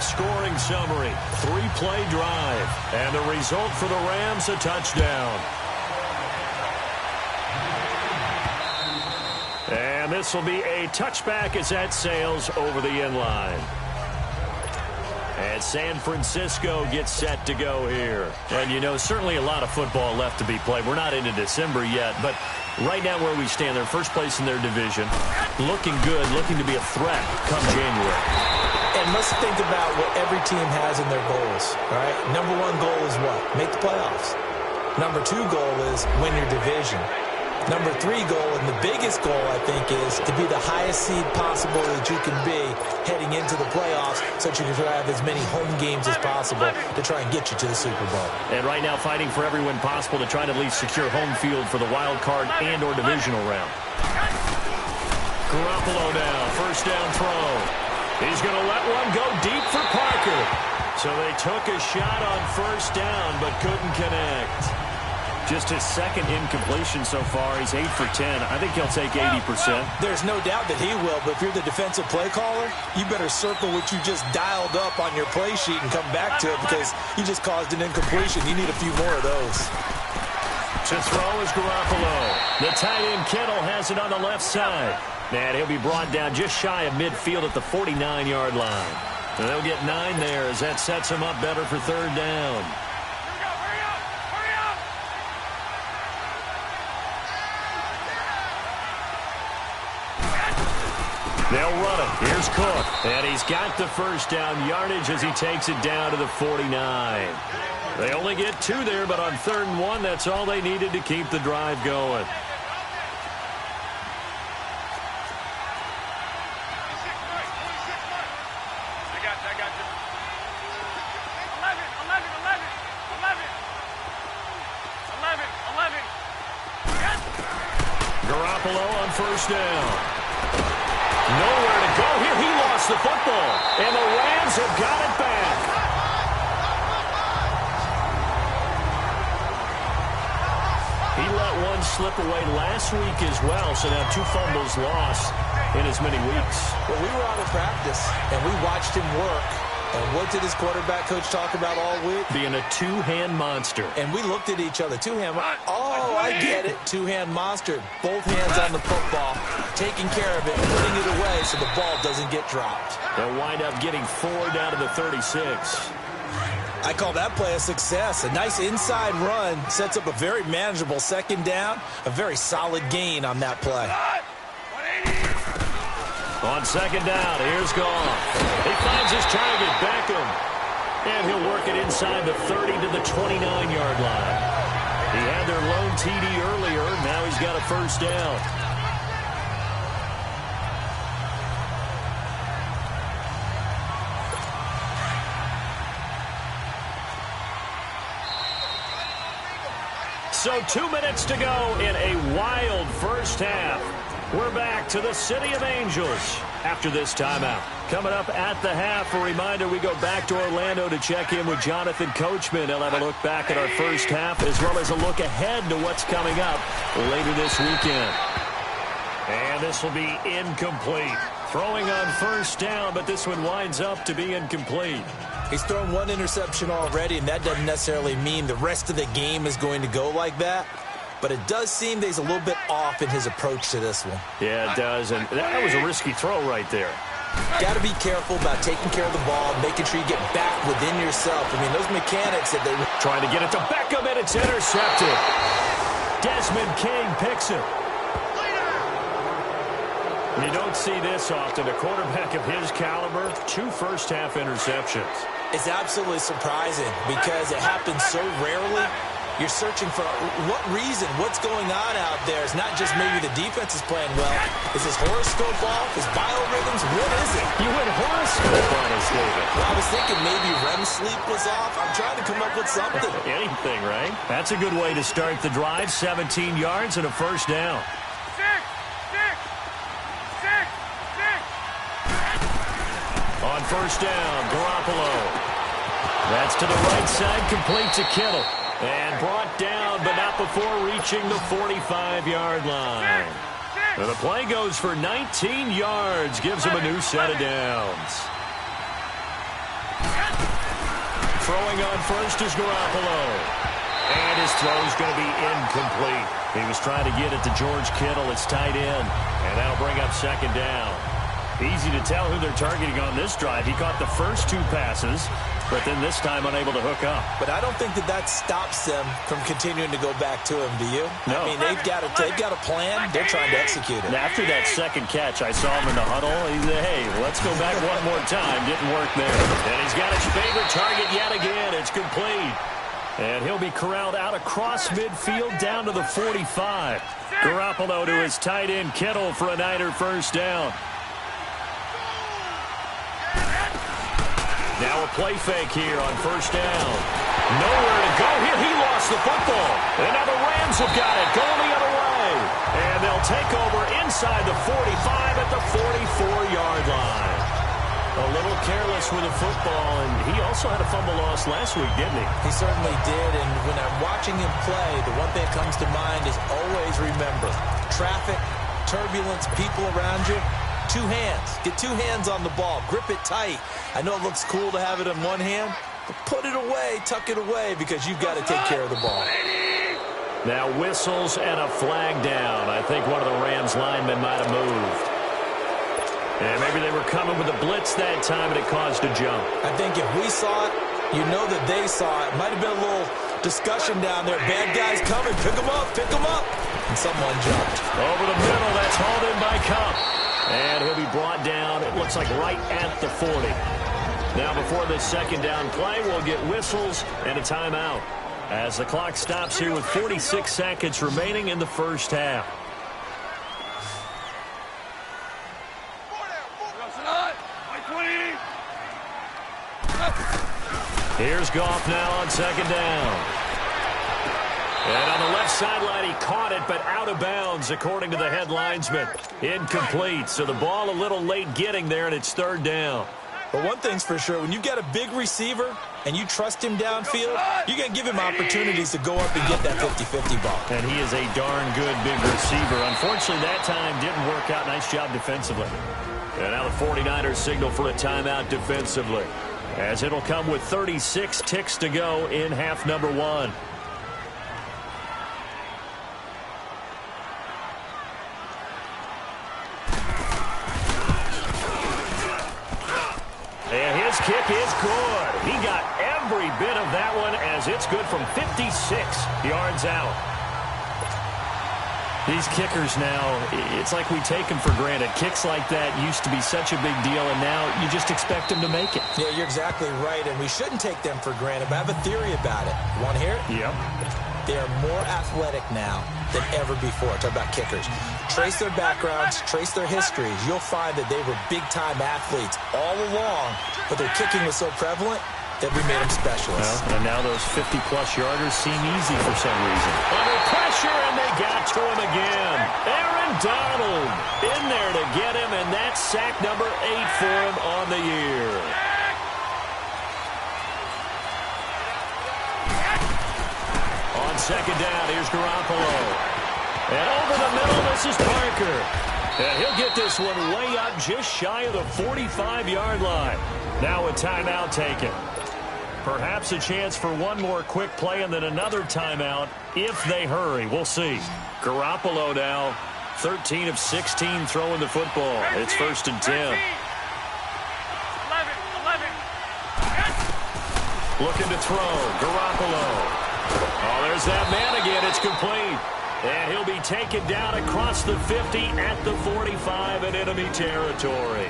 Scoring summary, 3-play drive. And the result for the Rams, a touchdown. And this will be a touchback as that sails over the end line. And San Francisco gets set to go here. And, you know, certainly a lot of football left to be played. We're not into December yet, but right now where we stand, they're first place in their division. Looking good, looking to be a threat come January. And let's think about what every team has in their goals, all right? Number one goal is what? Make the playoffs. Number two goal is win your division. Number three goal, and the biggest goal, I think, is to be the highest seed possible that you can be heading into the playoffs so that you can have as many home games as possible to try and get you to the Super Bowl. And right now fighting for every win possible to try to at least secure home field for the wild card and or divisional round. Garoppolo now, first down throw. He's going to let one go deep for Parker. So they took a shot on first down but couldn't connect. Just his second incompletion so far. He's 8 for 10. I think he'll take 80%. There's no doubt that he will, but if you're the defensive play caller, you better circle what you just dialed up on your play sheet and come back to it because you just caused an incompletion. You need a few more of those. To throw is Garoppolo. The tight end Kittle has it on the left side. And he'll be brought down just shy of midfield at the 49-yard line. And they'll get 9 there as that sets him up better for third down. They'll run it. Here's Cook. And he's got the first down yardage as he takes it down to the 49. They only get 2 there, but on 3rd and 1, that's all they needed to keep the drive going. Garoppolo on first down. Nowhere to go here. He lost the football. And the Rams have got it back. He let one slip away last week as well. So now 2 fumbles lost in as many weeks. Well, we were out of practice, and we watched him work. And what did his quarterback coach talk about all week? Being a 2-hand monster. And we looked at each other. 2-hand. Oh, I get it. 2-hand monster. Both hands on the football, taking care of it, putting it away so the ball doesn't get dropped. They'll wind up getting 4 down to the 36. I call that play a success. A nice inside run sets up a very manageable second down. A very solid gain on that play. On second down, here's Goff. He finds his target, Beckham. And he'll work it inside the 30 to the 29-yard line. He had their lone TD earlier. Now he's got a first down. So 2 minutes to go in a wild first half. We're back to the City of Angels after this timeout. Coming up at the half, a reminder, we go back to Orlando to check in with Jonathan Coachman. He'll have a look back at our first half as well as a look ahead to what's coming up later this weekend. And this will be incomplete. Throwing on first down, but this one winds up to be incomplete. He's thrown 1 interception already, and that doesn't necessarily mean the rest of the game is going to go like that. But it does seem that he's a little bit off in his approach to this one. Yeah, it does. And that was a risky throw right there. Got to be careful about taking care of the ball, making sure you get back within yourself. I mean, those mechanics that they were trying to get it to Beckham, and it's intercepted. Desmond King picks it. You don't see this often. A quarterback of his caliber, 2 first-half interceptions. It's absolutely surprising because it happens so rarely. You're searching for what reason, what's going on out there. It's not just maybe the defense is playing well. Is his horoscope off? His biorhythms? What is it? You went horoscope on us, David. Well, I was thinking maybe REM sleep was off. I'm trying to come up with something. Anything, right? That's a good way to start the drive. 17 yards and a first down. On first down, Garoppolo. That's to the right side, complete to Kittle. And brought down, but not before reaching the 45-yard line. So the play goes for 19 yards, gives him a new set of downs. Throwing on first is Garoppolo. And his throw's going to be incomplete. He was trying to get it to George Kittle. It's tight end. And that'll bring up second down. Easy to tell who they're targeting on this drive. He caught the first two passes, but then this time unable to hook up. But I don't think that stops them from continuing to go back to him, do you? No. I mean, they've got a plan. They're trying to execute it. And after that second catch, I saw him in the huddle. He said, hey, let's go back one more time. Didn't work there. And he's got his favorite target yet again. It's complete. And he'll be corralled out across midfield down to the 45. Garoppolo to his tight end Kittle for a Niner first down. Now a play fake here on first down. Nowhere to go here. He lost the football. And now the Rams have got it. Going the other way. And they'll take over inside the 45 at the 44-yard line. A little careless with the football, and he also had a fumble loss last week, didn't he? He certainly did, and when I'm watching him play, the one thing that comes to mind is always remember, traffic, turbulence, people around you, two hands. Get two hands on the ball. Grip it tight. I know it looks cool to have it in one hand, but put it away, tuck it away, because you've got to take care of the ball. Now whistles and a flag down. I think one of the Rams linemen might have moved. And maybe they were coming with a blitz that time, and it caused a jump. I think if we saw it, you know that they saw it. Might have been a little discussion down there. Bad guys coming. Pick them up. Pick them up. And someone jumped. Over the middle. That's hauled in by Cup. And he'll be brought down, it looks like right at the 40. Now before this second down play, we'll get whistles and a timeout as the clock stops here with 46 seconds remaining in the first half. Here's Goff now on second down. And on the left sideline, he caught it, but out of bounds, according to the head linesman. Incomplete, so the ball a little late getting there, and it's third down. But one thing's for sure, when you've got a big receiver and you trust him downfield, you're going to give him opportunities to go up and get that 50-50 ball. And he is a darn good big receiver. Unfortunately, that time didn't work out. Nice job defensively. And now the 49ers signal for a timeout defensively, as it'll come with 36 ticks to go in half number one. And his kick is good. He got every bit of that one, as it's good from 56 yards out. These kickers now, it's like we take them for granted. Kicks like that used to be such a big deal, and now you just expect them to make it. Yeah, you're exactly right, and we shouldn't take them for granted, but I have a theory about it. You want to hear it? Yep. They are more athletic now than ever before. Talk about kickers. Trace their backgrounds, trace their histories. You'll find that they were big-time athletes all along, but their kicking was so prevalent that we made them specialists. Well, and now those 50-plus yarders seem easy for some reason. Under pressure, and they got to him again. Aaron Donald in there to get him, and that's sack number 8 for him on the year. On second down, here's Garoppolo. And over the middle, this is Parker. And he'll get this one way up just shy of the 45-yard line. Now a timeout taken. Perhaps a chance for one more quick play and then another timeout if they hurry. We'll see. Garoppolo now, 13 of 16 throwing the football. It's first and 10. 11. Looking to throw. Garoppolo. Oh, there's that man again. It's complete. And he'll be taken down across the 50 at the 45 in enemy territory.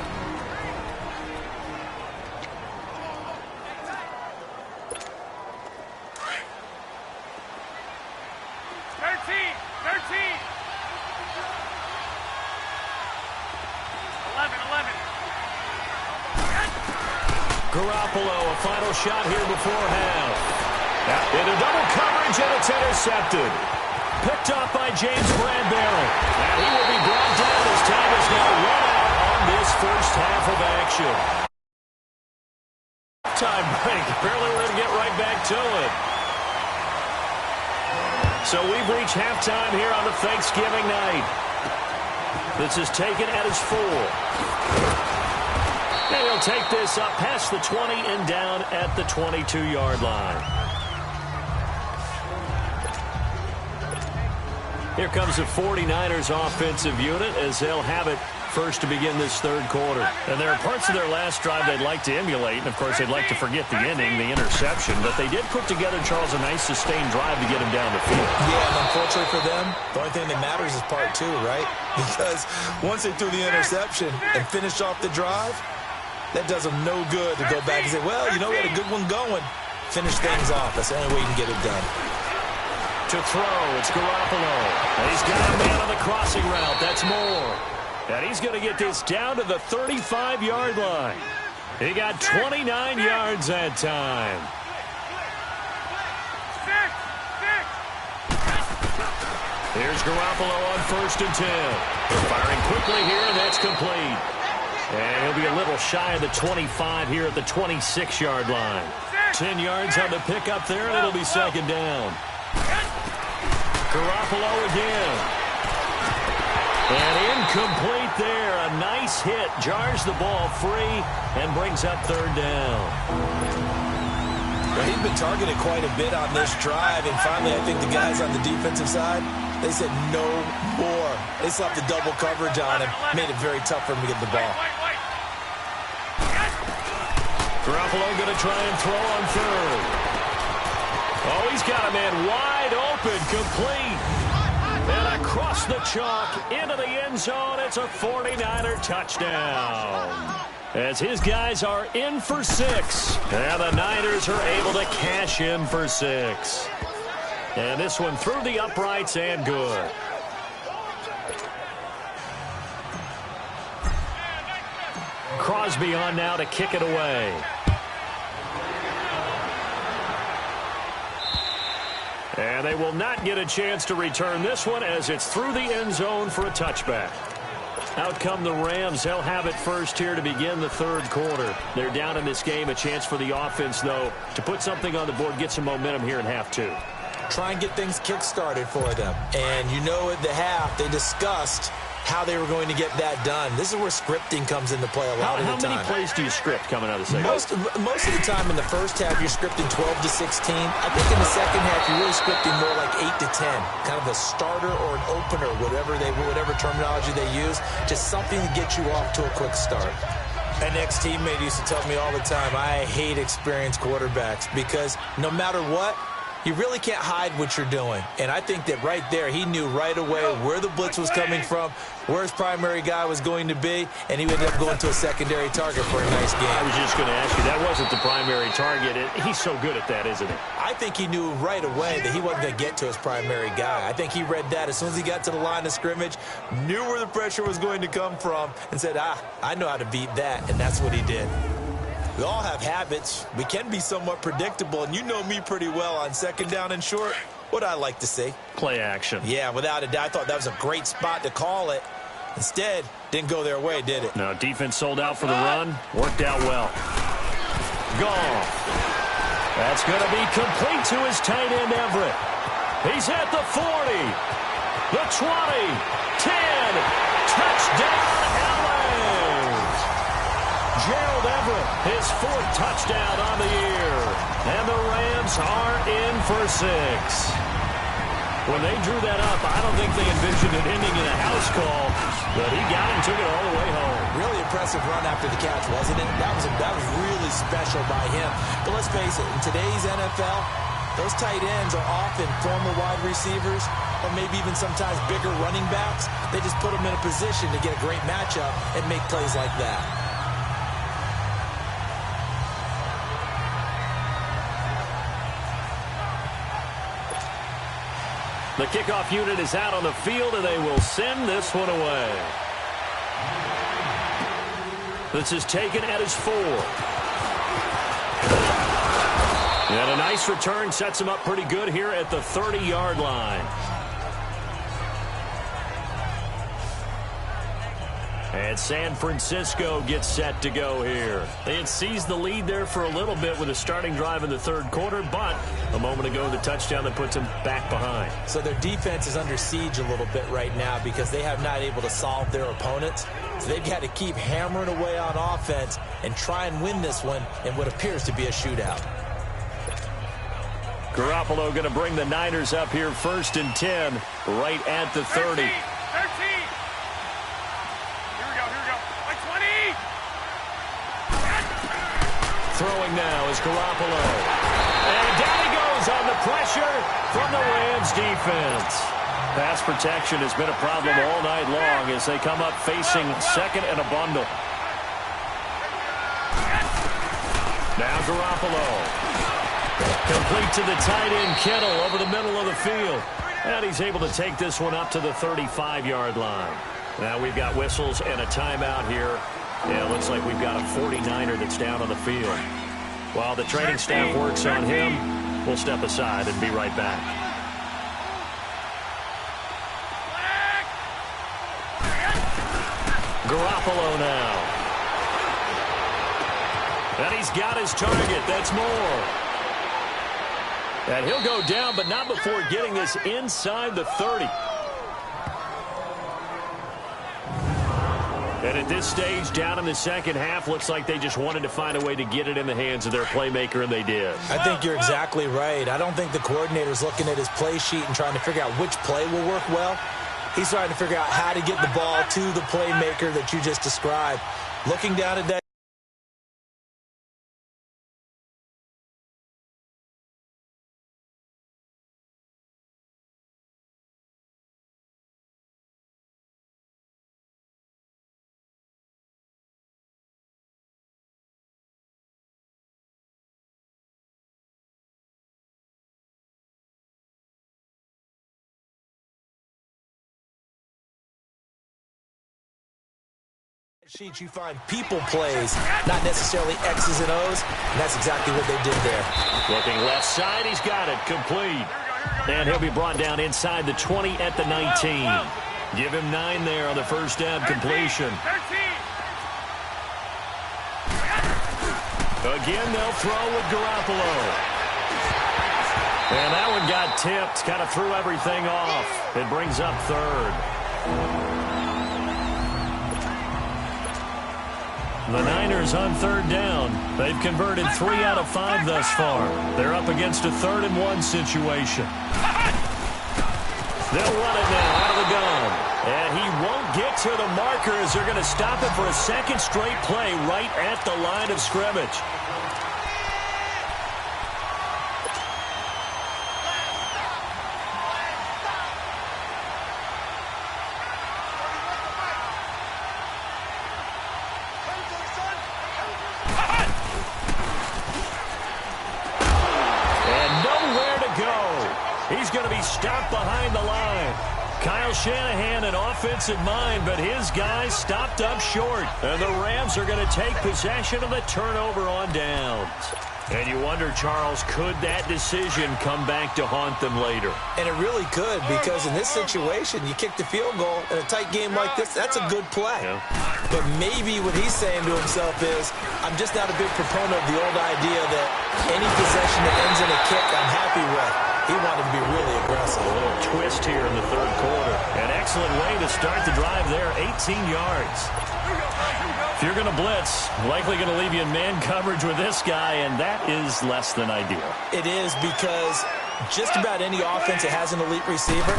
Garoppolo, a final shot here before half. Into double coverage, and it's intercepted. Picked up by James Bradbury. And he will be brought down as time is now run out on this first half of action. Time break. Apparently we're going to get right back to it. So we've reached halftime here on the Thanksgiving night. This is taken at his 4. And he'll take this up past the 20 and down at the 22-yard line. Here comes the 49ers offensive unit as they'll have it first to begin this third quarter. And there are parts of their last drive they'd like to emulate. And, of course, they'd like to forget the ending, the interception. But they did put together, Charles, a nice sustained drive to get him down the field. Yeah, and unfortunately for them, the only thing that matters is part two, right? Because once they threw the interception and finished off the drive, that does them no good to go back and say, well, you know, we had a good one going. Finish things off. That's the only way you can get it done. To throw, it's Garoppolo. And he's got a man on the crossing route. That's Moore. And he's going to get this down to the 35-yard line. He got 29 yards that time. Here's Garoppolo on 1st and 10. Firing quickly here, and that's complete. And he'll be a little shy of the 25 here at the 26-yard line. 10 yards on the pickup there, and it'll be 2nd down. Garoppolo again. And incomplete there. A nice hit. Jars the ball free and brings up 3rd down. Well, he's been targeted quite a bit on this drive, and finally I think the guys on the defensive side, they said no more. They slapped the double coverage on him. Made it very tough for him to get the ball. Garoppolo going to try and throw on 3rd. Oh, he's got a man wide open, complete. And across the chalk, into the end zone, it's a 49er touchdown. As his guys are in for 6. And the Niners are able to cash in for 6. And this one through the uprights and good. Crosby on now to kick it away. And they will not get a chance to return this one as it's through the end zone for a touchback. Out come the Rams. They'll have it first here to begin the 3rd quarter. They're down in this game. A chance for the offense, though, to put something on the board, get some momentum here in half 2. Try and get things kick-started for them. And you know at the half, they discussed how they were going to get that done. This is where scripting comes into play a lot of the time. How many plays do you script coming out of the second? Most of the time in the first half, you're scripting 12 to 16. I think in the second half, you're really scripting more like 8 to 10. Kind of a starter or an opener, whatever terminology they use. Just something to get you off to a quick start. An ex-teammate used to tell me all the time, I hate experienced quarterbacks because no matter what, you really can't hide what you're doing. And I think that right there, he knew right away where the blitz was coming from, where his primary guy was going to be, and he ended up going to a secondary target for a nice game. I was just going to ask you, that wasn't the primary target. He's so good at that, isn't he? I think he knew right away that he wasn't going to get to his primary guy. I think he read that as soon as he got to the line of scrimmage, knew where the pressure was going to come from, and said, I know how to beat that, and that's what he did. We all have habits. We can be somewhat predictable, and you know me pretty well on 2nd down and short. What I like to see. Play action. Yeah, without a doubt. I thought that was a great spot to call it. Instead, didn't go their way, did it? No, defense sold out for the run. Worked out well. Goff. That's going to be complete to his tight end, Everett. He's at the 40, the 20, 10. Touchdown, Gerald Everett, his 4th touchdown on the year. And the Rams are in for 6. When they drew that up, I don't think they envisioned it ending in a house call, but he got it and took it all the way home. Really impressive run after the catch, wasn't it? That was really special by him. But let's face it, in today's NFL, those tight ends are often former wide receivers or maybe even sometimes bigger running backs. They just put them in a position to get a great matchup and make plays like that. The kickoff unit is out on the field, and they will send this one away. This is taken at his 4. And a nice return sets him up pretty good here at the 30-yard line. And San Francisco gets set to go here. They had seized the lead there for a little bit with a starting drive in the 3rd quarter, but a moment ago the touchdown that puts them back behind. So their defense is under siege a little bit right now because they have not able to solve their opponents. So they've got to keep hammering away on offense and try and win this one in what appears to be a shootout. Garoppolo going to bring the Niners up here 1st and 10, right at the 30. 13. Here we go. Like 20. Throwing now is Garoppolo. And down he goes on the pressure from the Rams defense. Pass protection has been a problem all night long as they come up facing second and a bundle. Now Garoppolo. Complete to the tight end, Kittle, over the middle of the field. And he's able to take this one up to the 35-yard line. Now we've got whistles and a timeout here. Yeah, it looks like we've got a 49er that's down on the field. While the training staff works on him, we'll step aside and be right back. Garoppolo now. And he's got his target. That's Moore. And he'll go down, but not before getting this inside the 30. And at this stage, down in the second half, looks like they just wanted to find a way to get it in the hands of their playmaker, and they did. I think you're exactly right. I don't think the coordinator's looking at his play sheet and trying to figure out which play will work well. He's trying to figure out how to get the ball to the playmaker that you just described. Looking down at that. Sheet, you find people plays, not necessarily X's and O's, and that's exactly what they did there. Looking left side, he's got it, complete. And he'll be brought down inside the 20 at the 19. Give him 9 there on the first down completion. Again, they'll throw with Garoppolo. And that one got tipped, kind of threw everything off. It brings up 3rd. The Niners on 3rd down. They've converted 3 out of 5 thus far. They're up against a 3rd and 1 situation. They'll run it now out of the gun. And he won't get to the marker as they're going to stop it for a second straight play right at the line of scrimmage. He's going to be stopped behind the line. Kyle Shanahan, an offensive mind, but his guys stopped up short. And the Rams are going to take possession of the turnover on downs. And you wonder, Charles, could that decision come back to haunt them later? And it really could, because in this situation, you kick the field goal in a tight game like this, that's a good play. Yeah. But maybe what he's saying to himself is, I'm just not a big proponent of the old idea that any possession that ends in a kick, I'm happy with. He wanted to be really aggressive. A little twist here in the 3rd quarter. An excellent way to start the drive there, 18 yards. If you're going to blitz, likely going to leave you in man coverage with this guy, and that is less than ideal. It is, because just about any offense that has an elite receiver,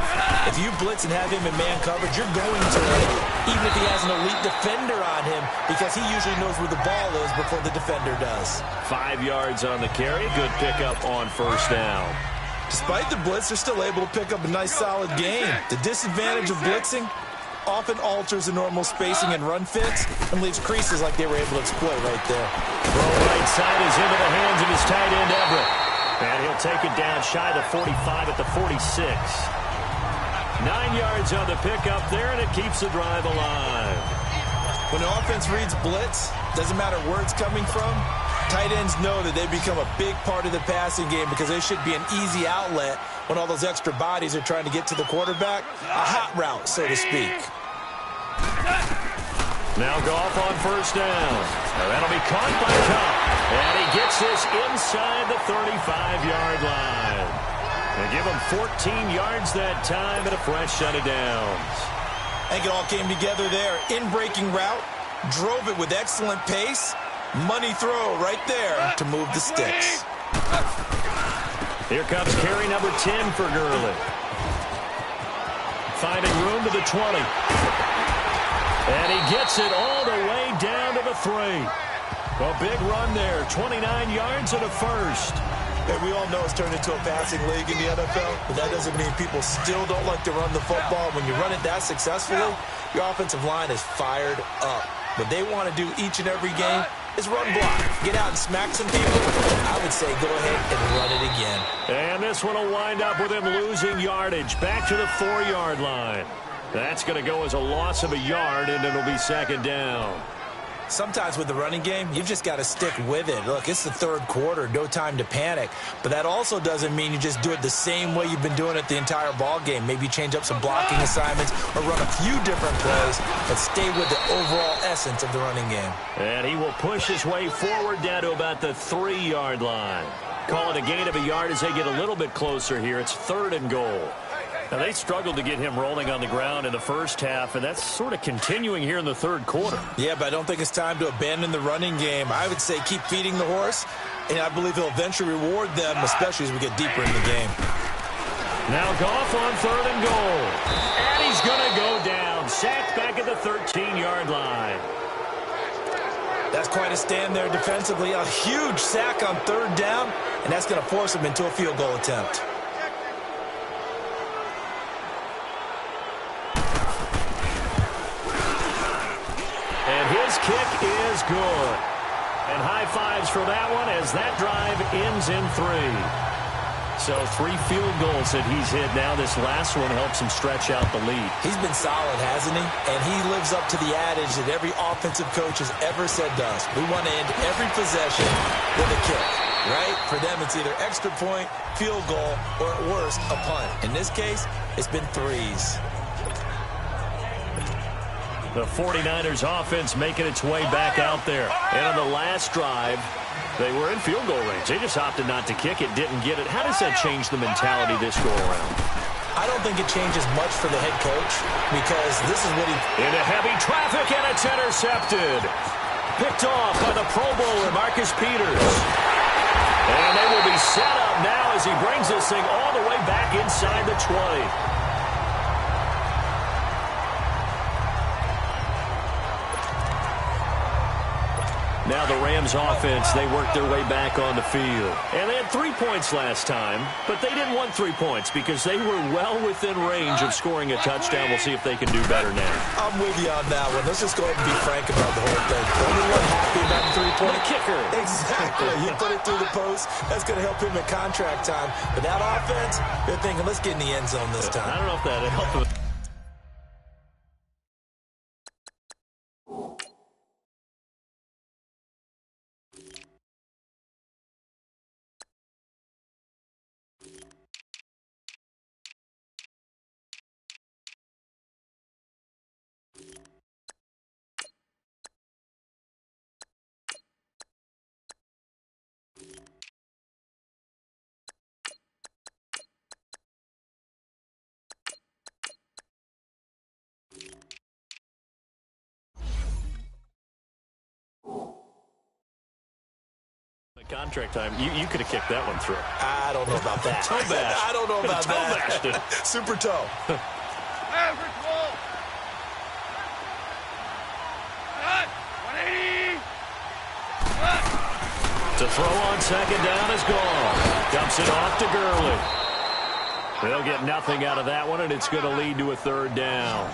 if you blitz and have him in man coverage, you're going to win, even if he has an elite defender on him, because he usually knows where the ball is before the defender does. 5 yards on the carry. Good pickup on 1st down. Despite the blitz, they're still able to pick up a nice, solid gain. The disadvantage of blitzing often alters the normal spacing and run fits and leaves creases like they were able to exploit right there. Throw right side is into the hands of his tight end, Everett. And he'll take it down shy of the 45 at the 46. 9 yards on the pickup there, and it keeps the drive alive. When the offense reads blitz, doesn't matter where it's coming from, tight ends know that they become a big part of the passing game because they should be an easy outlet when all those extra bodies are trying to get to the quarterback. A hot route, so to speak. Now Goff on 1st down. Now that'll be caught by Kupp. And he gets this inside the 35-yard line. They give him 14 yards that time and a fresh set of downs. I think it all came together there. In-breaking route, drove it with excellent pace. Money throw right there to move the sticks. Here comes carry number 10 for Gurley. Finding room to the 20. And he gets it all the way down to the 3. A big run there, 29 yards and a first. And we all know it's turned into a passing league in the NFL, but that doesn't mean people still don't like to run the football. When you run it that successfully, your offensive line is fired up. What they want to do each and every game is run block. Get out and smack some people. I would say go ahead and run it again. And this one will wind up with him losing yardage back to the 4-yard line. That's going to go as a loss of a yard, and it'll be second down. Sometimes with the running game, you've just got to stick with it. Look, it's the third quarter, no time to panic. But that also doesn't mean you just do it the same way you've been doing it the entire ball game. Maybe change up some blocking assignments or run a few different plays, but stay with the overall essence of the running game. And he will push his way forward down to about the 3-yard line. Call it a gain of a yard as they get a little bit closer here. It's 3rd and goal. Now, they struggled to get him rolling on the ground in the first half, and that's sort of continuing here in the third quarter. Yeah, but I don't think it's time to abandon the running game. I would say keep feeding the horse, and I believe he'll eventually reward them, especially as we get deeper in the game. Now Goff on 3rd and goal. And he's going to go down. Sacked back at the 13-yard line. That's quite a stand there defensively. A huge sack on 3rd down, and that's going to force him into a field goal attempt. His kick is good. And high fives for that one as that drive ends in 3. So 3 field goals that he's hit now. This last one helps him stretch out the lead. He's been solid, hasn't he? And he lives up to the adage that every offensive coach has ever said to us. We want to end every possession with a kick, right? For them, it's either extra point, field goal, or at worst, a punt. In this case, it's been 3s. The 49ers offense making its way back out there. And on the last drive, they were in field goal range. They just opted not to kick it, didn't get it. How does that change the mentality this go-around? I don't think it changes much for the head coach because this is what he... Into heavy traffic, and it's intercepted. Picked off by the Pro Bowler, Marcus Peters. And they will be set up now as he brings this thing all the way back inside the 20. Now the Rams offense, they worked their way back on the field. And they had 3 points last time, but they didn't want 3 points because they were well within range of scoring a touchdown. We'll see if they can do better now. I'm with you on that one. Let's just go ahead and be frank about the whole thing. Anyone happy about the 3-point? The kicker. Exactly. He put it through the post. That's going to help him in contract time. But that offense, they're thinking, let's get in the end zone this time. I don't know if that helped. Contract time. You could have kicked that one through. I don't know about that. Toe bash. I don't know about toe that. Bashed it. Super toe. To throw on 2nd down is gone. Dumps it off to Gurley. They'll get nothing out of that one, and it's going to lead to a 3rd down.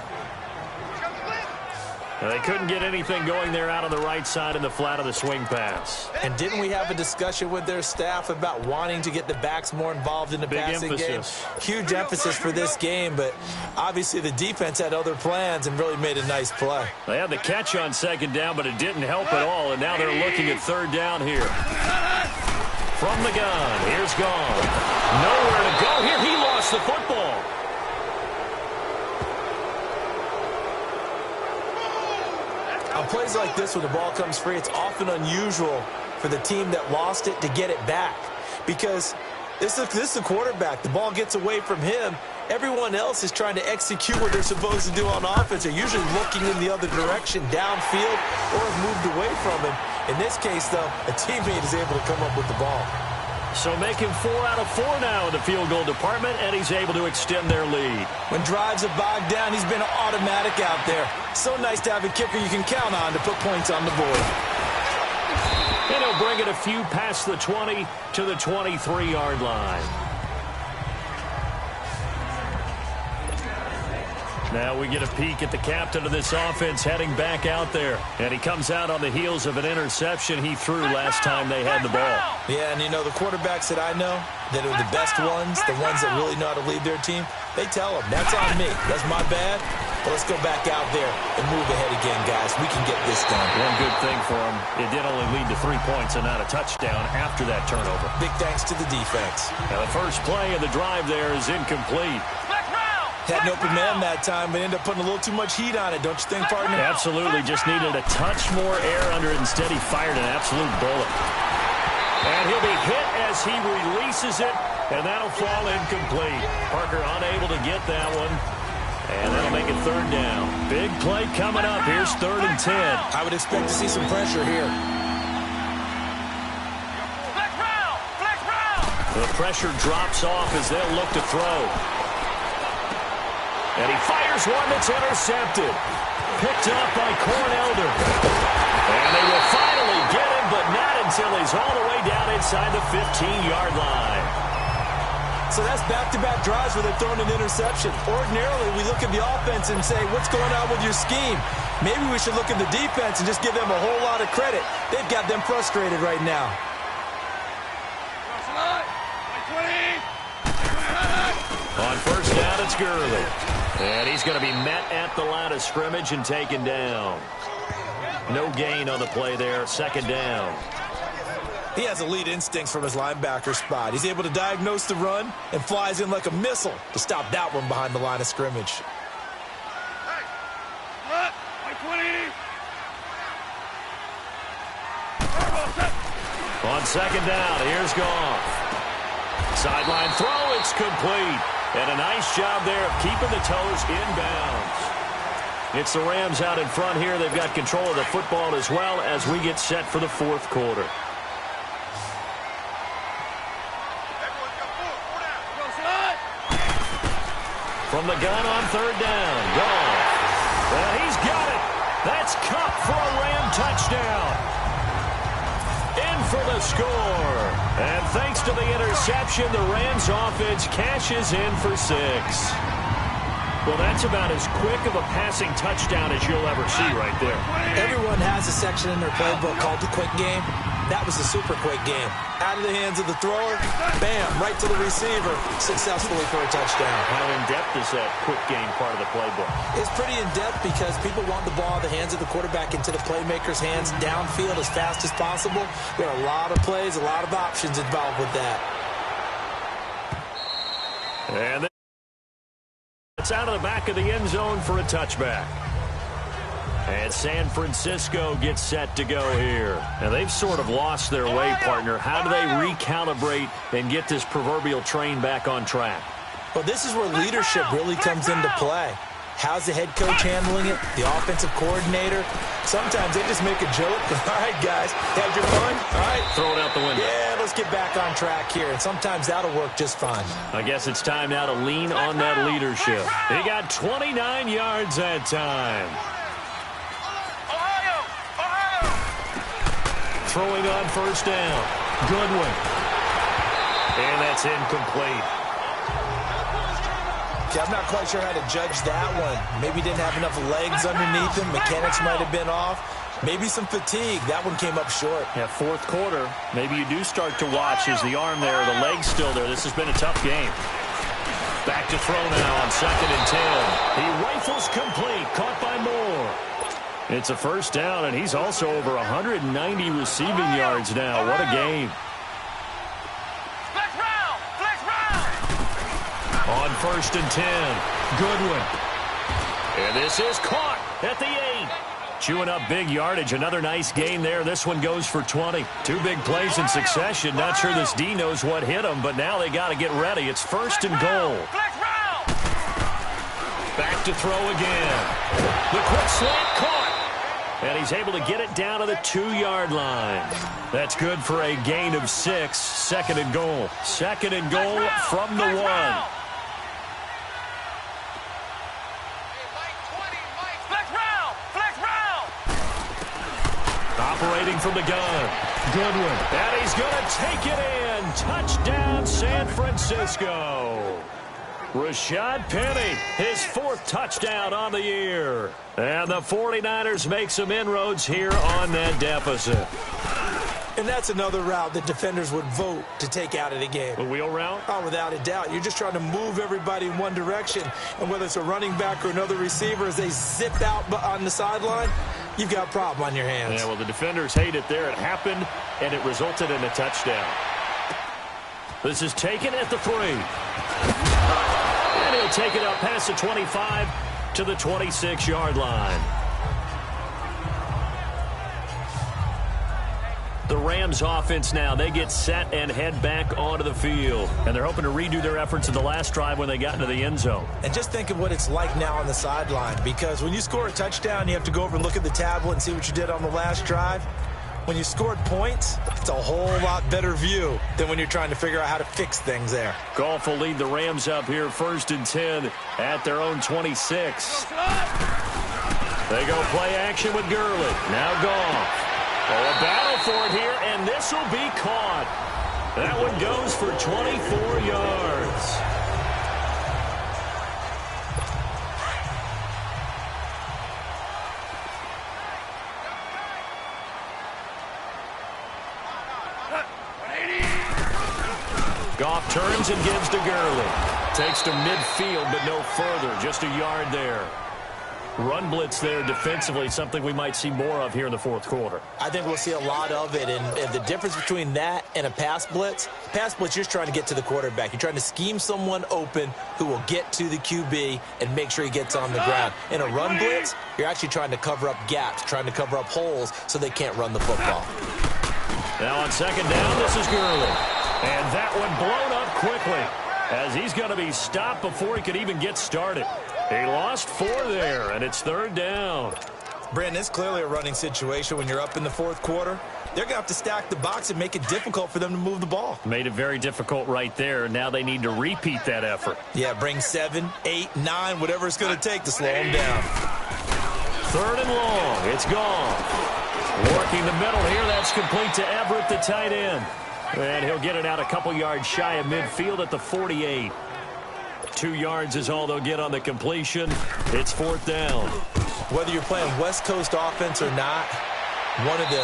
Now, they couldn't get anything going there out on the right side in the flat of the swing pass. And didn't we have a discussion with their staff about wanting to get the backs more involved in the passing game? Huge emphasis for this game, but obviously the defense had other plans and really made a nice play. They had the catch on 2nd down, but it didn't help at all, and now they're looking at 3rd down here. From the gun, here's Gone. Nowhere to go here. He lost the football. On plays like this, when the ball comes free, it's often unusual for the team that lost it to get it back. Because This is the quarterback. The ball gets away from him. Everyone else is trying to execute what they're supposed to do on offense. They're usually looking in the other direction, downfield, or have moved away from him. In this case, though, a teammate is able to come up with the ball. So making 4 out of 4 now in the field goal department, and he's able to extend their lead. When drives are bogged down, he's been automatic out there. So nice to have a kicker you can count on to put points on the board. And he'll bring it a few past the 20 to the 23-yard line. Now we get a peek at the captain of this offense heading back out there. And he comes out on the heels of an interception he threw last time they had the ball. Yeah, and you know, the quarterbacks that I know that are the best ones, the ones that really know how to lead their team, they tell them, that's on me. That's my bad. But let's go back out there and move ahead again, guys. We can get this done. One good thing for him, it did only lead to 3 points and not a touchdown after that turnover. Big thanks to the defense. Now the first play of the drive there is incomplete. Had an open man that time, but ended up putting a little too much heat on it, don't you think, partner? Absolutely, just needed a touch more air under it. Instead, he fired an absolute bullet. And he'll be hit as he releases it, and that'll fall incomplete. Parker unable to get that one, and that'll make it 3rd down. Big play coming up. Here's 3rd and 10. I would expect to see some pressure here. The pressure drops off as they'll look to throw. And he fires one that's intercepted. Picked up by Cornelder. And they will finally get him, but not until he's all the way down inside the 15-yard line. So that's back-to-back drives where they're throwing an interception. Ordinarily, we look at the offense and say, what's going on with your scheme? Maybe we should look at the defense and just give them a whole lot of credit. They've got them frustrated right now. On 1st down, it's Gurley. And he's going to be met at the line of scrimmage and taken down. No gain on the play there. 2nd down. He has elite instincts from his linebacker spot. He's able to diagnose the run and flies in like a missile to stop that one behind the line of scrimmage. On 2nd down, here's Goff. Sideline throw, it's complete. And a nice job there of keeping the toes inbounds. It's the Rams out in front here. They've got control of the football as well as we get set for the 4th quarter. From the gun on 3rd down, Goff. And he's got it. That's Kupp for a Ram touchdown. In for the score. And thanks to the interception, the Rams offense cashes in for 6. Well, that's about as quick of a passing touchdown as you'll ever see right there. Everyone has a section in their playbook called the quick game. That was a super quick game. Out of the hands of the thrower, bam, right to the receiver, successfully for a touchdown. How in-depth is that quick game part of the playbook? It's pretty in-depth because people want the ball in the hands of the quarterback into the playmaker's hands downfield as fast as possible. There are a lot of plays, a lot of options involved with that. And it's out of the back of the end zone for a touchback. And San Francisco gets set to go here. And they've sort of lost their way, partner. How do they recalibrate and get this proverbial train back on track? Well, this is where leadership really comes into play. How's the head coach handling it? The offensive coordinator? Sometimes they just make a joke. All right, guys, had your fun? All right. Throw it out the window. Yeah, let's get back on track here. And sometimes that'll work just fine. I guess it's time now to lean on that leadership. He got 29 yards that time. Throwing on 1st down. Goodwin. And that's incomplete. Okay, I'm not quite sure how to judge that one. Maybe didn't have enough legs underneath him. Mechanics might have been off. Maybe some fatigue. That one came up short. Yeah, 4th quarter. Maybe you do start to watch as the arm there, the leg's still there. This has been a tough game. Back to throw now on 2nd and 10. He rifles complete. Caught by Moore. It's a 1st down, and he's also over 190 receiving yards now. What a game. On 1st and 10, Goodwin. And this is caught at the 8. Chewing up big yardage. Another nice gain there. This one goes for 20. Two big plays in succession. Not sure this D knows what hit him, but now they got to get ready. It's first and goal. Back to throw again. The quick slant caught. And he's able to get it down to the 2-yard line. That's good for a gain of 6. Second and goal. Second and goal from the 1. Operating from the gun. Goodwin. And he's going to take it in. Touchdown, San Francisco. Rashad Penny, his 4th touchdown on the year. And the 49ers make some inroads here on that deficit. And that's another route that defenders would vote to take out of the game. The wheel route? Oh, without a doubt. You're just trying to move everybody in one direction. And whether it's a running back or another receiver, as they zip out on the sideline, you've got a problem on your hands. Yeah, well, the defenders hate it there. It happened, and it resulted in a touchdown. This is taken at the 3. And he'll take it up past the 25 to the 26-yard line. The Rams offense now, they get set and head back onto the field. And they're hoping to redo their efforts in the last drive when they got into the end zone. And just think of what it's like now on the sideline, because when you score a touchdown, you have to go over and look at the tablet and see what you did on the last drive. When you scored points, it's a whole lot better view than when you're trying to figure out how to fix things there. Goff will lead the Rams up here first and 10 at their own 26. They go play action with Gurley. Now Goff. Oh, a battle for it here, and this will be caught. That one goes for 24 yards. Goff turns and gives to Gurley. Takes to midfield, but no further. Just a yard there. Run blitz there defensively, something we might see more of here in the 4th quarter. I think we'll see a lot of it, and the difference between that and a pass blitz, you're just trying to get to the quarterback. You're trying to scheme someone open who will get to the QB and make sure he gets on the ground. In a run blitz, you're actually trying to cover up gaps, trying to cover up holes so they can't run the football. Now on second down, this is Gurley. And that one blown up quickly as he's going to be stopped before he could even get started. He lost 4 there, and it's 3rd down. Brandon, it's clearly a running situation when you're up in the 4th quarter. They're going to have to stack the box and make it difficult for them to move the ball. Made it very difficult right there. Now they need to repeat that effort. Yeah, bring 7, 8, 9, whatever it's going to take to slow them down. 3rd and long. It's gone. Working the middle here. That's complete to Everett, the tight end. And he'll get it out a couple yards shy of midfield at the 48. 2 yards is all they'll get on the completion. It's 4th down. Whether you're playing West Coast offense or not, one of the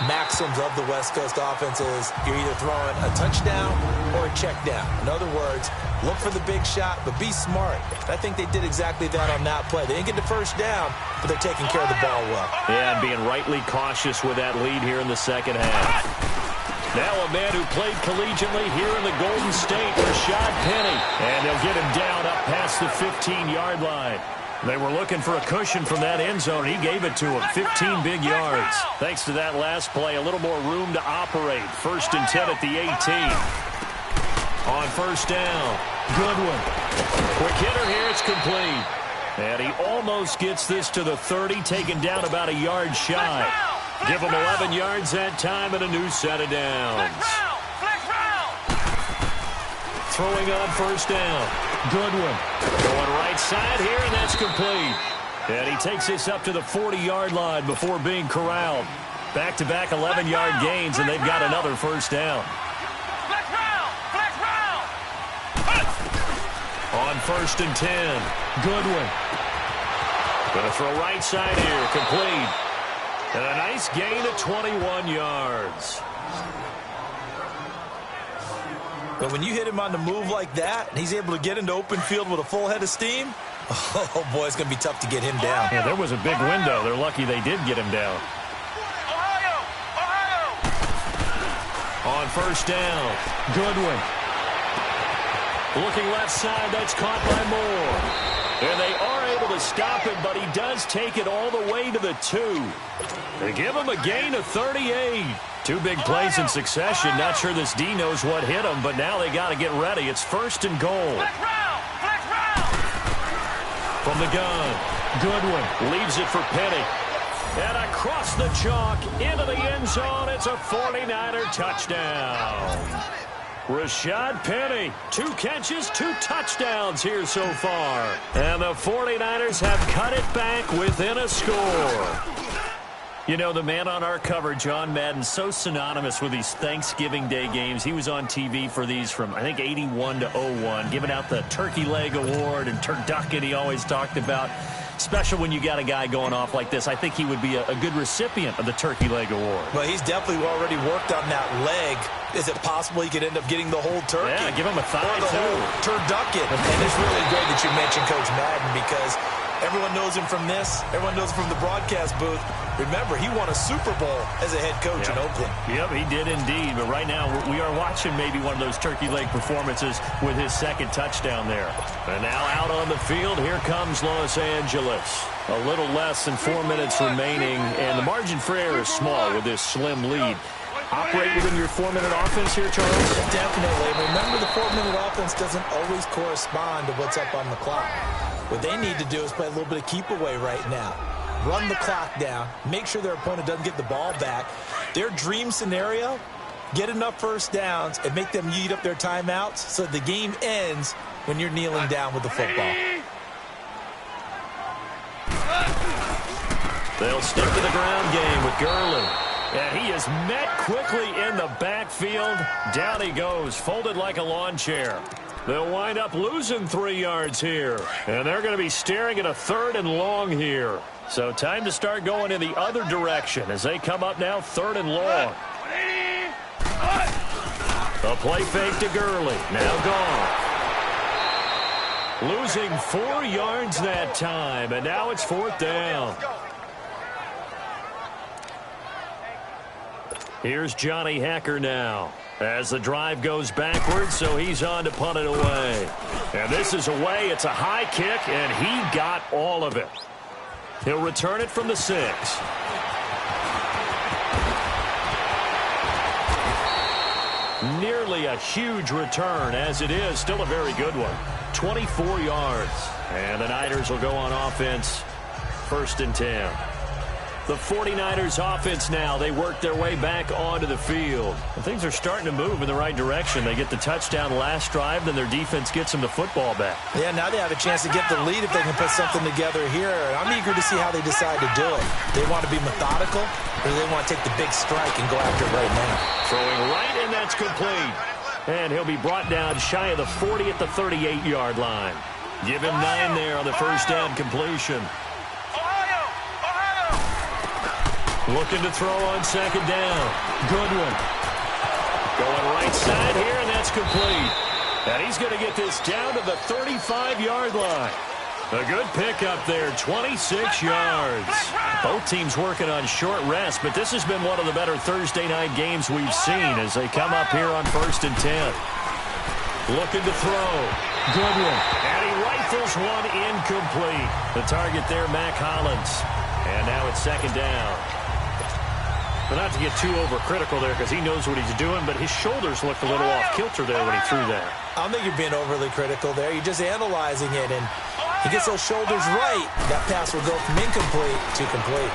maxims of the West Coast offense is you're either throwing a touchdown or a check down. In other words, look for the big shot, but be smart. I think they did exactly that on that play. They didn't get the first down, but they're taking care of the ball well. Yeah, and being rightly cautious with that lead here in the second half. Now a man who played collegiately here in the Golden State, Rashad Penny. And they'll get him down up past the 15-yard line. They were looking for a cushion from that end zone. He gave it to him. 15 big yards. Thanks to that last play, a little more room to operate. 1st and 10 at the 18. On 1st down, Goodwin. Quick hitter here, it's complete. And he almost gets this to the 30, taken down about a yard shy. Give him 11 yards that time and a new set of downs. Throwing on 1st down. Goodwin going right side here, and that's complete. And he takes this up to the 40-yard line before being corralled. Back-to-back 11-yard gains, and they've got another 1st down. On 1st and 10, Goodwin. Going to throw right side here, complete. And a nice gain of 21 yards. But when you hit him on the move like that, and he's able to get into open field with a full head of steam, oh, boy, it's going to be tough to get him down. Yeah, there was a big window. They're lucky they did get him down. On 1st down, Goodwin. Looking left side, that's caught by Moore. And they are able to stop him, but he does take it all the way to the 2. They give him a gain of 38. 2 big plays in succession. Not sure this D knows what hit him, but now they got to get ready. It's 1st and goal. From the gun, Goodwin leaves it for Penny. And across the chalk, into the end zone, it's a 49er touchdown. Rashad Penny, 2 catches, 2 touchdowns here so far. And the 49ers have cut it back within a score. You know, the man on our cover, John Madden, so synonymous with these Thanksgiving Day games. He was on TV for these from, I think, 81 to 01, giving out the Turkey Leg Award and turducken he always talked about. Special when you got a guy going off like this. I think he would be a good recipient of the Turkey Leg Award. Well, he's definitely already worked on that leg. Is it possible he could end up getting the whole turkey? Yeah, give him a thigh, or the too. whole turducken. And it's really great that you mentioned Coach Madden because everyone knows him from this. Everyone knows him from the broadcast booth. Remember, he won a Super Bowl as a head coach in Oakland. Yep, he did indeed. But right now, we are watching maybe one of those turkey leg performances with his 2nd touchdown there. And now out on the field, here comes Los Angeles. A little less than 4 minutes remaining, and the margin for error is small with this slim lead. Operate within your 4-minute offense here, Charles? Definitely. And remember, the 4-minute offense doesn't always correspond to what's up on the clock. What they need to do is play a little bit of keep away right now. Run the clock down. Make sure their opponent doesn't get the ball back. Their dream scenario, get enough first downs and make them eat up their timeouts so the game ends when you're kneeling down with the football. They'll stick to the ground game with Gurley. And he is met quickly in the backfield. Down he goes, folded like a lawn chair. They'll wind up losing 3 yards here. And they're going to be staring at a 3rd and long here. So time to start going in the other direction as they come up now 3rd and long. A play fake to Gurley. Now gone. Losing 4 yards that time. And now it's 4th down. Here's Johnny Hacker now as the drive goes backwards, so he's on to punt it away. And this is away. It's a high kick, and he got all of it. He'll return it from the 6. Nearly a huge return, as it is. Still a very good one. 24 yards. And the Niners will go on offense. 1st and 10. The 49ers offense now, they work their way back onto the field. And things are starting to move in the right direction. They get the touchdown last drive, then their defense gets them the football back. Yeah, now they have a chance to get the lead if they can put something together here. I'm eager to see how they decide to do it. They want to be methodical, or do they want to take the big strike and go after it right now? Throwing right, and that's complete. And he'll be brought down shy of the 40 at the 38-yard line. Give him 9 there on the first down completion. Looking to throw on 2nd down. Goodwin. Going right side here, and that's complete. And he's going to get this down to the 35-yard line. A good pickup there, 26 yards. Both teams working on short rest, but this has been one of the better Thursday night games we've seen as they come up here on 1st and 10. Looking to throw. Goodwin. And he rifles one incomplete. The target there, Mac Hollins. And now it's 2nd down. But not to get too overcritical there because he knows what he's doing, but his shoulders looked a little off kilter there when he threw that. I don't think you're being overly critical there. You're just analyzing it, and he gets those shoulders right. That pass will go from incomplete to complete.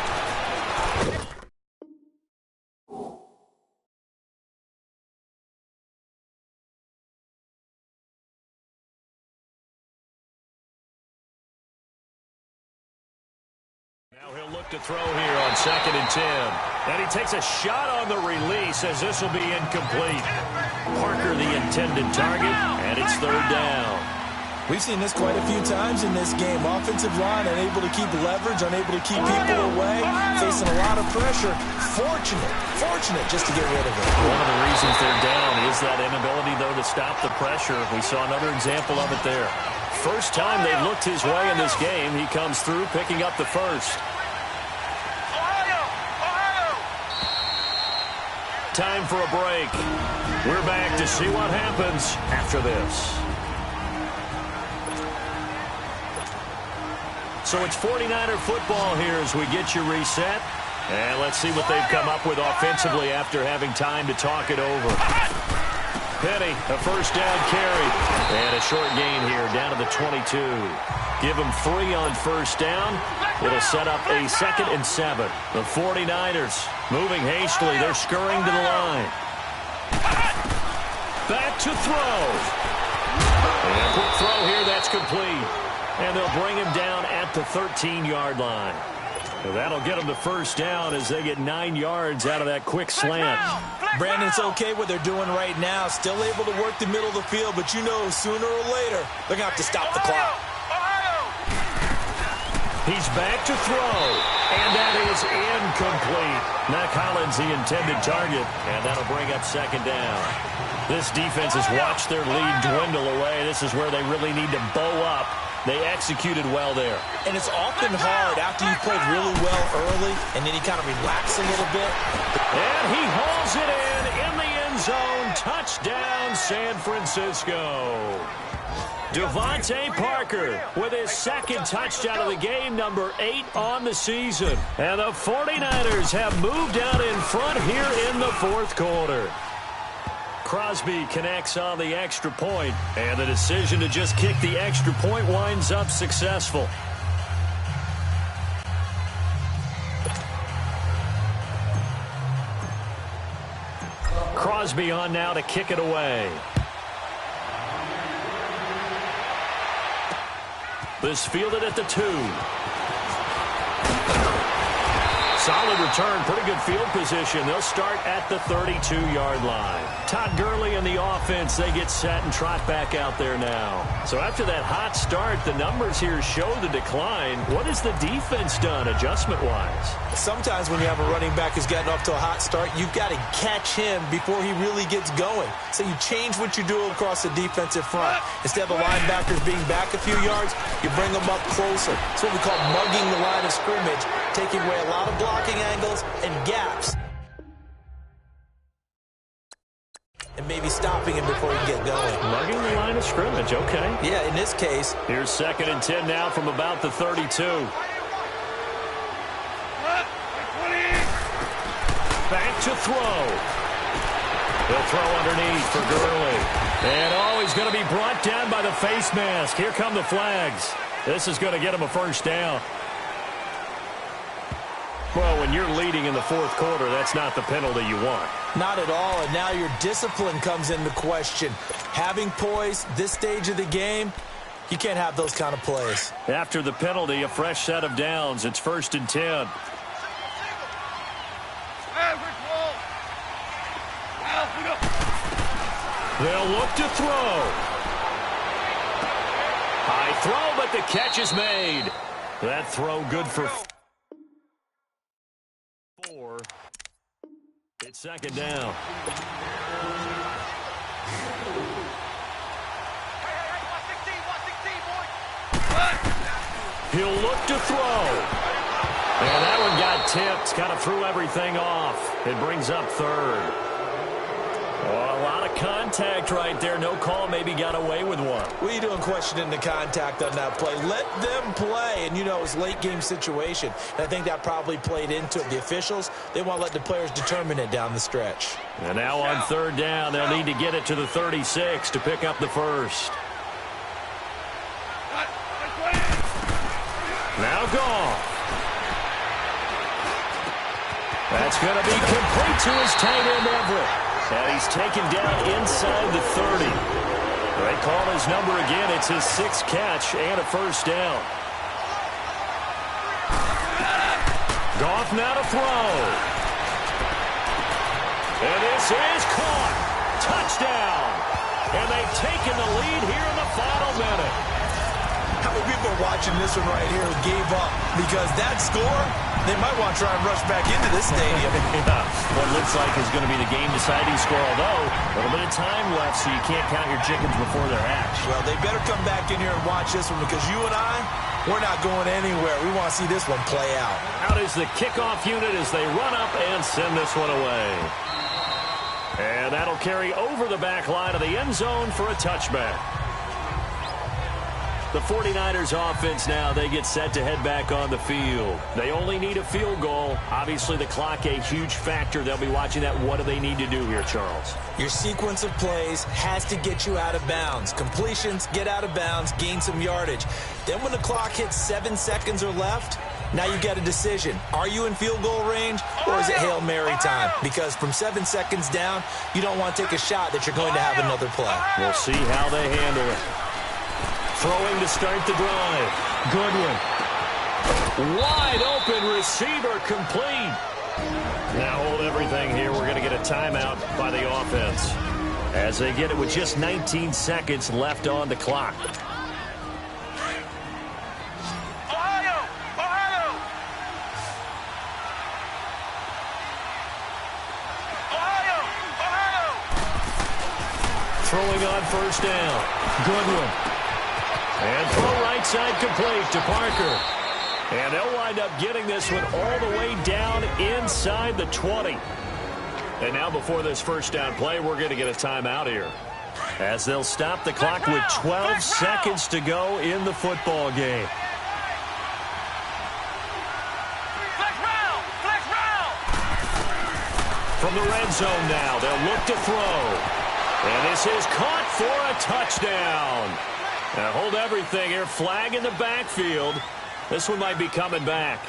Now he'll look to throw here on 2nd and 10. And he takes a shot on the release as this will be incomplete. Parker the intended target, and it's 3rd down. We've seen this quite a few times in this game. Offensive line unable to keep leverage, unable to keep people away, facing a lot of pressure. Fortunate just to get rid of it. One of the reasons they're down is that inability, though, to stop the pressure. We saw another example of it there. First time they looked his way in this game, he comes through picking up the first. Time for a break. We're back to see what happens after this. So it's 49er football here as we get you reset. And let's see what they've come up with offensively after having time to talk it over. Penny, a first down carry. And a short gain here down to the 22. Give them 3 on first down. It'll set up a 2nd and 7. The 49ers moving hastily. They're scurrying to the line. Back to throw. And a quick throw here. That's complete. And they'll bring him down at the 13-yard line. So that'll get them the first down as they get 9 yards out of that quick slant. Brandon, it's okay what they're doing right now. Still able to work the middle of the field, but you know sooner or later they're going to have to stop the clock. He's back to throw, and that is incomplete. Matt Collins, the intended target, and that'll bring up 2nd down. This defense has watched their lead dwindle away. This is where they really need to bow up. They executed well there. And it's often hard after you've played really well early, and then you kind of relax a little bit. And he hauls it in the end zone. Touchdown, San Francisco. Devontae Parker with his 2nd touchdown of the game, number 8 on the season. And the 49ers have moved out in front here in the 4th quarter. Crosby connects on the extra point, and the decision to just kick the extra point winds up successful. Crosby on now to kick it away. This fielded at the 2. Solid return, pretty good field position. They'll start at the 32-yard line. Todd Gurley and the offense, they get set and trot back out there now. So after that hot start, the numbers here show the decline. What has the defense done adjustment-wise? Sometimes when you have a running back who's gotten off to a hot start, you've got to catch him before he really gets going. So you change what you do across the defensive front. Instead of the linebackers being back a few yards, you bring them up closer. It's what we call mugging the line of scrimmage, taking away a lot of blocking angles and gaps, and maybe stopping him before he can get going. Mugging the line of scrimmage, okay. Yeah, in this case. Here's 2nd and 10 now from about the 32. Back to throw. He'll throw underneath for Gurley. And he's going to be brought down by the face mask. Here come the flags. This is going to get him a first down. Well, when you're leading in the 4th quarter, that's not the penalty you want. Not at all, and now your discipline comes into question. Having poise this stage of the game, you can't have those kind of plays. After the penalty, a fresh set of downs. It's 1st and 10. They'll look to throw. High throw, but the catch is made. That throw good for 4. It's 2nd down. He'll look to throw. And that one got tipped. Kind of threw everything off. It brings up 3rd. Oh, a lot of contact right there. No call. Maybe got away with one. What are you doing questioning the contact on that play? Let them play. And, you know, it's a late-game situation. And I think that probably played into it. The officials, they want to let the players determine it down the stretch. And now on 3rd down, they'll need to get it to the 36 to pick up the first. Now gone. That's going to be complete to his tight end, Everett. And he's taken down inside the 30. They call his number again. It's his 6th catch and a first down. Goff now to throw. And this is caught. Touchdown. And they've taken the lead here in the final minute. How many people are watching this one right here who gave up? Because that score, they might want to try and rush back into this stadium. Yeah, what looks like is going to be the game-deciding score, although a little bit of time left, so you can't count your chickens before they're hatched. Well, they better come back in here and watch this one, because you and I, we're not going anywhere. We want to see this one play out. Out is the kickoff unit as they run up and send this one away. And that'll carry over the back line of the end zone for a touchback. The 49ers offense now, they get set to head back on the field. They only need a field goal. Obviously, the clock a huge factor. They'll be watching that. What do they need to do here, Charles? Your sequence of plays has to get you out of bounds. Completions, get out of bounds, gain some yardage. Then when the clock hits 7 seconds or left, now you get a decision. Are you in field goal range or is it Hail Mary time? Because from 7 seconds down, you don't want to take a shot that you're going to have another play. We'll see how they handle it. Throwing to start the drive. Goodwin. Wide open receiver complete. Now hold everything here. We're going to get a timeout by the offense as they get it with just 19 seconds left on the clock. Throwing on first down. Goodwin. And throw right side complete to Parker. And they'll wind up getting this one all the way down inside the 20. And now before this first down play, we're going to get a timeout here, as they'll stop the clock with 12 seconds to go in the football game. From the red zone now, they'll look to throw. And this is caught for a touchdown. Now hold everything here. Flag in the backfield. This one might be coming back.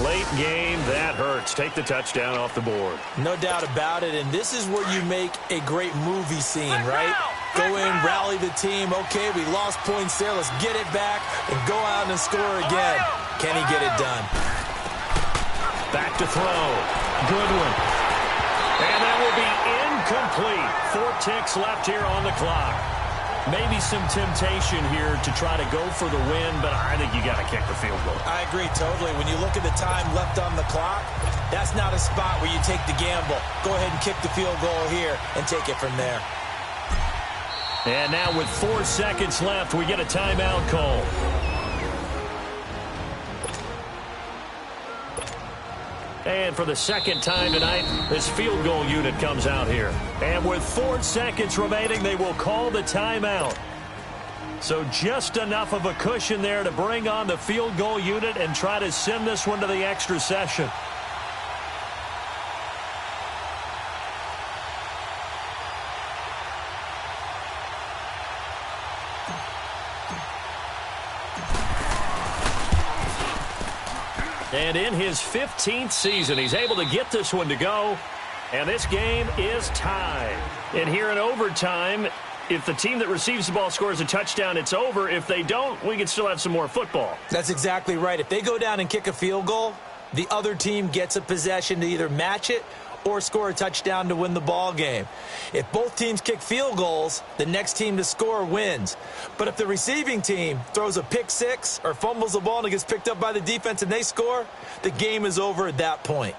Late game, that hurts. Take the touchdown off the board. No doubt about it, and this is where you make a great movie scene, right? Go in, rally the team. Okay, we lost points there. Let's get it back and go out and score again. Can he get it done? Back to throw. Goodwin. And that will be incomplete. 4 ticks left here on the clock. Maybe some temptation here to try to go for the win, but I think you got to kick the field goal. I agree totally. When you look at the time left on the clock, that's not a spot where you take the gamble. Go ahead and kick the field goal here and take it from there. And now with 4 seconds left, we get a timeout call. And for the second time tonight, this field goal unit comes out here. And with 4 seconds remaining, they will call the timeout. So just enough of a cushion there to bring on the field goal unit and try to send this one to the extra session. And in his 15th season, he's able to get this one to go. And this game is tied. And here in overtime, if the team that receives the ball scores a touchdown, it's over. If they don't, we can still have some more football. That's exactly right. If they go down and kick a field goal, the other team gets a possession to either match it or score a touchdown to win the ball game. If both teams kick field goals, the next team to score wins. But if the receiving team throws a pick six or fumbles the ball and it gets picked up by the defense and they score, the game is over at that point.